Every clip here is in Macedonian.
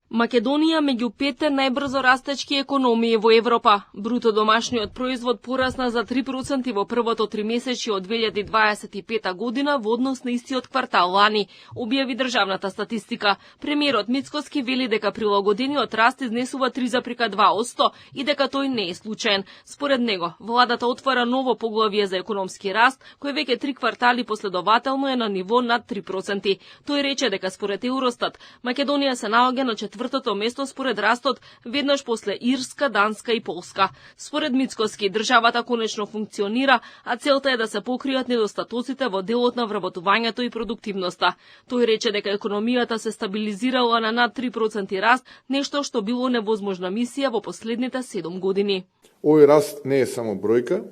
Македонија меѓу 5 најбрзо растечки економии во Европа. Бруто домашниот производ порасна за 3% во првото тримесечје од 2025 година во однос на истиот квартал лани, објави државната статистика. Премиерот Мицкоски вели дека прилагодениот раст изнесува 3,2% и дека тој не е случаен. Според него, владата отвара ново поглавје за економски раст, кој веќе 3 квартали последователно е на ниво над 3%. Тој рече дека според Евростат, Македонија се наоѓа на четвртото место според растот, веднаш после Ирска, Данска и Полска. Според Мицкоски, државата конечно функционира, а целта е да се покријат недостатоците во делот на вработувањето и продуктивноста. Тој рече дека економијата се стабилизирала на над 3% раст, нешто што било невозможна мисија во последните 7 години. Овој раст не е само бројка,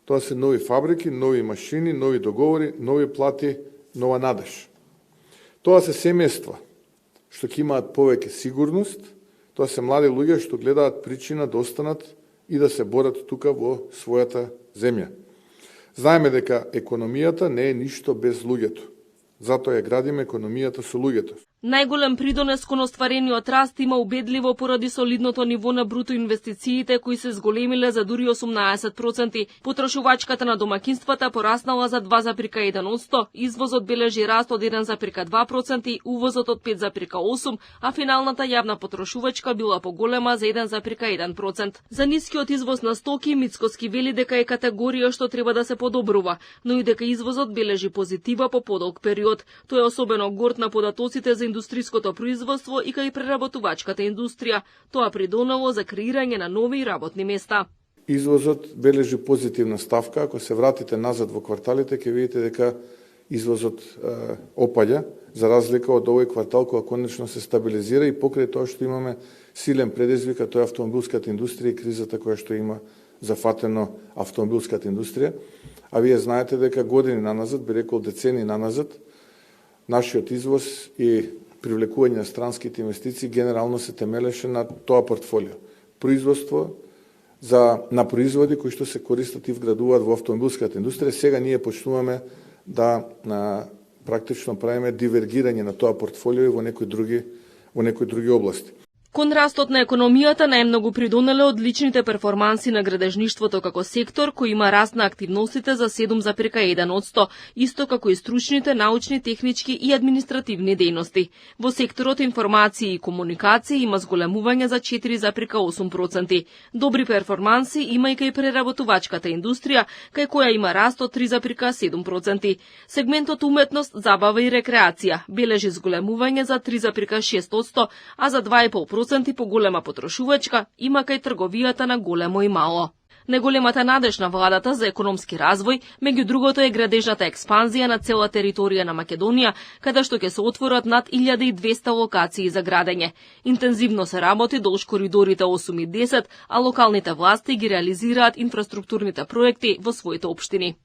тоа се нови фабрики, нови машини, нови договори, нови плати, нова надеж. Тоа се семејства што ќе имаат повеќе сигурност, тоа се млади луѓе што гледаат причина да останат и да се борат тука во својата земја. Знаеме дека економијата не е ништо без луѓето. Затоа ја градиме економијата со луѓето. Најголем придонес кон остварениот раст има убедливо поради солидното ниво на бруто инвестициите кои се зголемиле за дури 18%. Потрошувачката на домакинствата пораснала за 2,1%, извозот бележи раст од 1,2% и увозот од 5,8%, а финалната јавна потрошувачка била поголема за 1,1%. За нискиот извоз на стоки, Мицкоски вели дека е категорија што треба да се подобрува, но и дека извозот бележи позитива по подолг период. Тој е особено горд на податоците за индустриското производство и кај преработувачката индустрија. Тоа придонело за креирање на нови работни места. Извозот бележи позитивна ставка. Ако се вратите назад во кварталите, ќе видите дека извозот опаѓа, за разлика од овој квартал кога конечно се стабилизира и покрај тоа што имаме силен предизвик, тоа е автомобилската индустрија и кризата која што има зафатено автомобилската индустрија. А вие знаете дека години наназад, би рекол децени наназад, нашиот извоз и привлекување на странските инвестиции генерално се темелеше на тоа портфолио. Производство на производи кои што се користат и вградуваат во автомобилската индустрија. Сега ние почнуваме да практично правиме дивергирање на тоа портфолио и во некои други области. Кон растот на економијата најмногу придонеле одличните перформанси на градежништвото како сектор, кој има раст на активностите за 7,1%, исто како и стручните, научни, технички и административни дејности. Во секторот информации и комуникации има зголемување за 4,8%. Добри перформанси има и кај преработувачката индустрија, кај која има раст од 3,7%. Сегментот уметност, забава и рекреација бележи зголемување за 3,6%, а за 2,5% поголема потрошувачка има кај трговијата на големо и мало. Најголемата надеж на владата за економски развој, меѓу другото, е градежната експанзија на цела територија на Македонија, каде што ќе се отворат над 1200 локации за градење. Интензивно се работи долж коридорите 8 и 10, а локалните власти ги реализираат инфраструктурните проекти во своите општини.